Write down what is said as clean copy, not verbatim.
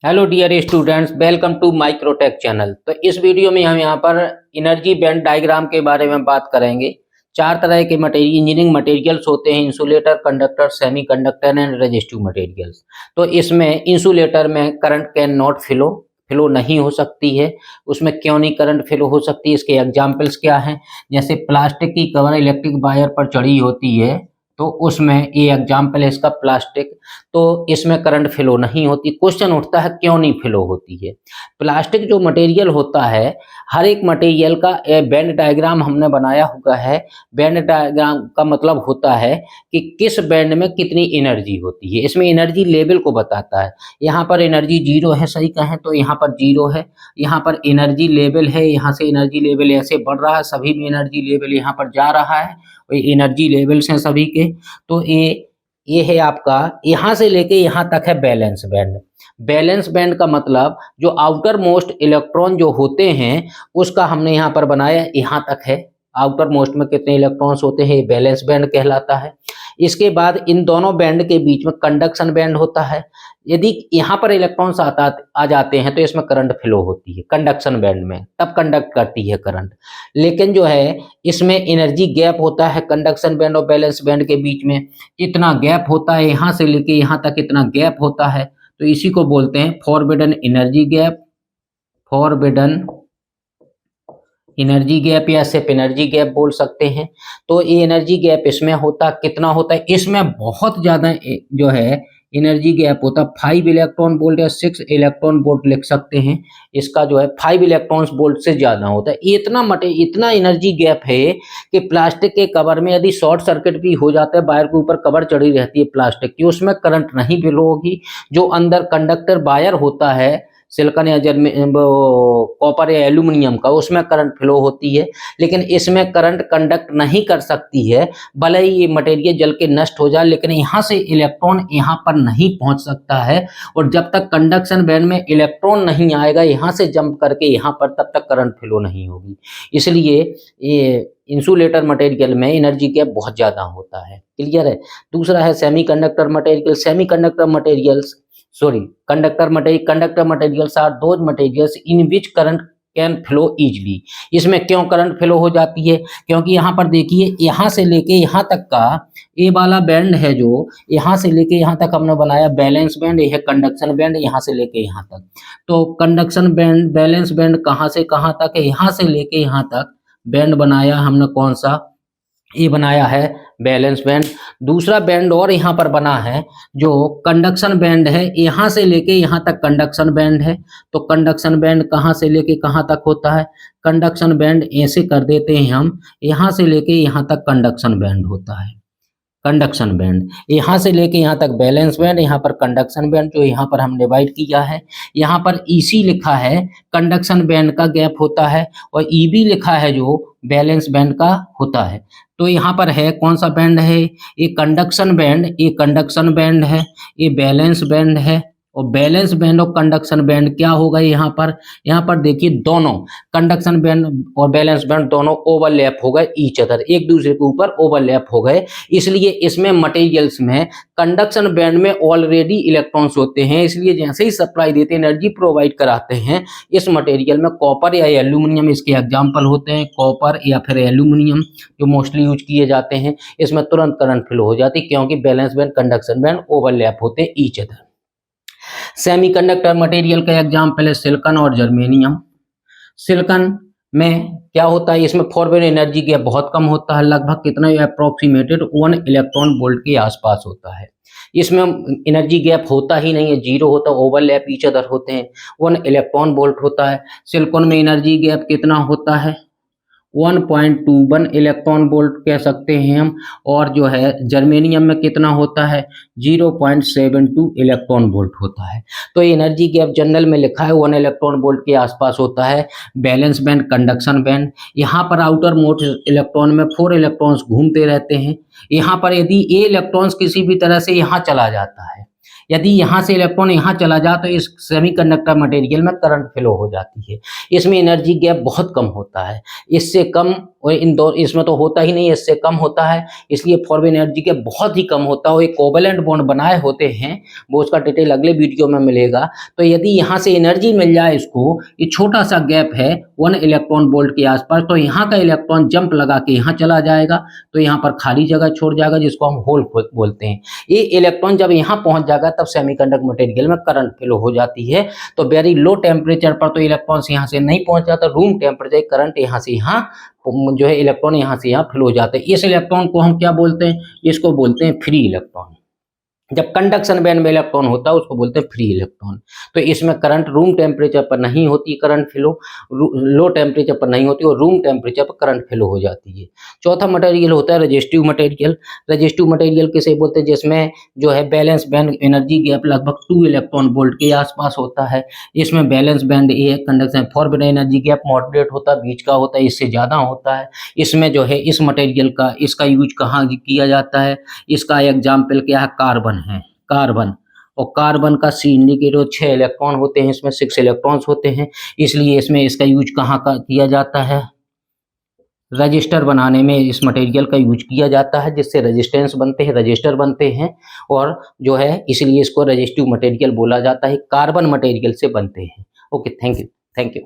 Hello dear students, welcome to Microtek channel. तो इस video में हम यहाँ पर एनर्जी बैंड डायग्राम के बारे में बात करेंगे। चार तरह के इंजीनियरिंग मटेरियल्स होते हैं: insulator, conductor, semi conductor and resistive materials. तो इसमें इंसुलेटर में करंट कैन नॉट फ्लो नहीं हो सकती है। उसमें क्यों नहीं करंट फ्लो हो सकती है, इसके एग्जाम्पल्स क्या हैं? जैसे प्लास्टिक की कवर इलेक्ट्रिक वायर पर चढ़ी होती है, तो उसमें ये एग्जाम्पल है इसका प्लास्टिक। तो इसमें करंट फ्लो नहीं होती। क्वेश्चन उठता है क्यों नहीं फ्लो होती है? प्लास्टिक जो मटेरियल होता है, हर एक मटेरियल का बैंड डायग्राम हमने बनाया हुआ है। बैंड डायग्राम का मतलब होता है कि किस बैंड में कितनी एनर्जी होती है। इसमें एनर्जी लेवल को बताता है। यहाँ पर एनर्जी जीरो है, सही कहें तो यहाँ पर जीरो है। यहाँ पर एनर्जी लेवल है, यहाँ से एनर्जी लेवल ऐसे बढ़ रहा है, सभी में एनर्जी लेवल यहाँ पर जा रहा है। एनर्जी लेवल्स हैं सभी के। तो ये है आपका, यहाँ से लेके यहाँ तक है बैलेंस बैंड। बैलेंस बैंड का मतलब जो आउटर मोस्ट इलेक्ट्रॉन जो होते हैं उसका हमने यहाँ पर बनाया, यहाँ तक है। आउटर मोस्ट में कितने इलेक्ट्रॉन्स होते हैं, ये बैलेंस बैंड कहलाता है। इसके बाद इन दोनों बैंड के बीच में कंडक्शन बैंड होता है। यदि यहाँ पर इलेक्ट्रॉन्स आ जाते हैं तो इसमें करंट फ्लो होती है कंडक्शन बैंड में, तब कंडक्ट करती है करंट। लेकिन जो है इसमें एनर्जी गैप होता है कंडक्शन बैंड और बैलेंस बैंड के बीच में। इतना गैप होता है, यहाँ से लेके यहाँ तक इतना गैप होता है। तो इसी को बोलते हैं forbidden energy gap. Forbidden energy gap या सिर्फ एनर्जी गैप बोल सकते हैं। तो ये एनर्जी गैप इसमें होता कितना होता है? इसमें बहुत ज्यादा जो है एनर्जी गैप होता 5 इलेक्ट्रॉन वोल्ट या 6 इलेक्ट्रॉन वोल्ट लिख सकते हैं। इसका जो है 5 इलेक्ट्रॉन वोल्ट से ज्यादा होता है। इतना एनर्जी गैप है कि प्लास्टिक के कवर में यदि शॉर्ट सर्किट भी हो जाता है, वायर के ऊपर कवर चढ़ी रहती है प्लास्टिक की, उसमें करंट नहीं फ्लो होगी। जो अंदर कंडक्टर वायर होता है सिलिकॉन या कॉपर या एल्यूमिनियम का, उसमें करंट फ्लो होती है। लेकिन इसमें करंट कंडक्ट नहीं कर सकती है, भले ही ये मटेरियल जल के नष्ट हो जाए, लेकिन यहाँ से इलेक्ट्रॉन यहाँ पर नहीं पहुँच सकता है। और जब तक कंडक्शन बैंड में इलेक्ट्रॉन नहीं आएगा यहाँ से जंप करके यहाँ पर, तब तक करंट फ्लो नहीं होगी। इसलिए ये इंसुलेटर मटेरियल में एनर्जी गैप बहुत ज़्यादा होता है। क्लियर है? दूसरा है semi conductor material. Semi conductor materials conductor materials are those materials in which current can flow easily. इसमें क्यों करंट फ्लो हो जाती है? क्योंकि यहाँ पर देखिए, यहाँ से लेके यहाँ तक का ये वाला बैंड है, जो यहाँ से लेके यहाँ तक हमने बनाया बैलेंस बैंड, ये है कंडक्शन बैंड, यहाँ से लेके यहाँ तक। तो कंडक्शन बैंड, बैलेंस बैंड कहाँ से कहाँ तक है? यहाँ से लेके यहाँ तक बैंड बनाया हमने। कौन सा? ये बनाया है बैलेंस बैंड। दूसरा बैंड और यहाँ पर बना है जो कंडक्शन बैंड है, यहाँ से लेके यहाँ तक कंडक्शन बैंड है। तो कंडक्शन बैंड कहाँ से लेके कहाँ तक होता है? कंडक्शन बैंड ऐसे कर देते हैं हम, यहाँ से लेके यहाँ तक कंडक्शन बैंड होता है। कंडक्शन बैंड यहाँ से लेके यहाँ तक बैलेंस बैंड, यहाँ पर कंडक्शन बैंड, जो यहाँ पर हम डिवाइड किया है। यहाँ पर EC लिखा है, कंडक्शन बैंड का गैप होता है, और EB लिखा है जो बैलेंस बैंड का होता है। तो यहाँ पर है कौन सा बैंड है? ये कंडक्शन बैंड, ये कंडक्शन बैंड है, ये बैलेंस बैंड है। और बैलेंस बैंड और कंडक्शन बैंड क्या होगा यहाँ पर? यहाँ पर देखिए, दोनों कंडक्शन बैंड और बैलेंस बैंड दोनों ओवरलैप हो गए ईच अदर, एक दूसरे के ऊपर ओवरलैप हो गए। इसलिए इसमें मटेरियल्स में कंडक्शन बैंड में ऑलरेडी इलेक्ट्रॉन्स होते हैं, इसलिए जैसे ही सप्लाई देते हैं, एनर्जी प्रोवाइड कराते हैं, इस मटेरियल में कॉपर या एल्यूमिनियम इसके एग्जाम्पल होते हैं। कॉपर या फिर एल्यूमिनियम जो मोस्टली यूज किए जाते हैं, इसमें तुरंत करंट फ्लो हो जाती है, क्योंकि balance band conduction band overlap होते हैं ईच अदर। सेमीकंडक्टर मटेरियल का एग्जाम्पल है सिलिकॉन और जर्मेनियम। सिलिकॉन में क्या होता है? इसमें फॉरवर्ड एनर्जी गैप बहुत कम होता है, लगभग कितना? अप्रोक्सीमेटेड 1 इलेक्ट्रॉन वोल्ट के आसपास होता है। इसमें एनर्जी गैप होता ही नहीं है, जीरो होता है, ओवरलैप ईच अदर होते हैं। 1 इलेक्ट्रॉन वोल्ट होता है। सिलिकॉन में एनर्जी गैप कितना होता है? 1.21 इलेक्ट्रॉन वोल्ट कह सकते हैं हम। और जो है जर्मेनियम में कितना होता है? 0.72 इलेक्ट्रॉन वोल्ट होता है। तो एनर्जी गैप जनरल में लिखा है 1 इलेक्ट्रॉन वोल्ट के आसपास होता है। बैलेंस बैंड, कंडक्शन बैंड, यहाँ पर आउटर मोस्ट इलेक्ट्रॉन में 4 इलेक्ट्रॉन्स घूमते रहते हैं। यहाँ पर यदि ये इलेक्ट्रॉन्स किसी भी तरह से यहाँ चला जाता है, यदि यहाँ से इलेक्ट्रॉन यहाँ चला जाए तो इस सेमीकंडक्टर मटेरियल में करंट फ्लो हो जाती है। इसमें एनर्जी गैप बहुत कम होता है, इससे कम, और इन दो इसमें तो होता ही नहीं है, इससे कम होता है, इसलिए फॉरवर्ड एनर्जी गैप बहुत ही कम होता है। और एक कोवेलेंट बॉन्ड बनाए होते हैं, वो उसका डिटेल अगले वीडियो में मिलेगा। तो यदि यहाँ से एनर्जी मिल जाए इसको, ये छोटा सा गैप है 1 इलेक्ट्रॉन वोल्ट के आसपास, तो यहाँ का इलेक्ट्रॉन जंप लगा के यहाँ चला जाएगा, तो यहाँ पर खाली जगह छोड़ जाएगा, जिसको हम होल बोलते हैं। ये इलेक्ट्रॉन जब यहाँ पहुंच जाएगा तब सेमीकंडक्टर मटेरियल में करंट फ्लो हो जाती है। तो वेरी लो टेम्परेचर पर तो इलेक्ट्रॉन्स यहाँ से नहीं पहुंच जाता, रूम टेम्परेचर करंट यहाँ से यहाँ जो है इलेक्ट्रॉन यहाँ से यहाँ फ्लो हो जाते हैं। इस इलेक्ट्रॉन को हम क्या बोलते हैं? इसको बोलते हैं फ्री इलेक्ट्रॉन। जब कंडक्शन बैंड में इलेक्ट्रॉन होता है उसको बोलते हैं फ्री इलेक्ट्रॉन। तो इसमें करंट रूम टेम्परेचर पर नहीं होती, करंट फ्लो लो टेम्परेचर पर नहीं होती और रूम टेम्परेचर पर करंट फ्लो हो जाती है। चौथा मटेरियल होता है रेजिस्टिव मटेरियल। रेजिस्टिव मटेरियल किसे बोलते हैं? जिसमें जो है बैलेंस बैंड एनर्जी गैप लगभग 2 इलेक्ट्रॉन वोल्ट के आसपास होता है। इसमें बैलेंस बैंड ये conduction forward energy gap moderate होता है, बीच का होता है, इससे ज़्यादा होता है। इसमें जो है इस मटेरियल का इसका यूज कहाँ किया जाता है? इसका एग्जाम्पल क्या है? कार्बन है, कार्बन। और कार्बन का सी इंडिकेटर 6 इलेक्ट्रॉन होते हैं, इसमें 6 इलेक्ट्रॉन्स होते हैं, इसलिए इसमें इसका यूज कहाँ का किया जाता है? रजिस्टर बनाने में इस मटेरियल का यूज किया जाता है, जिससे रेजिस्टेंस बनते हैं, रजिस्टर बनते हैं, और जो है इसलिए इसको रेजिस्टिव मटेरियल बोला जाता है। कार्बन मटेरियल से बनते हैं। Okay, thank you.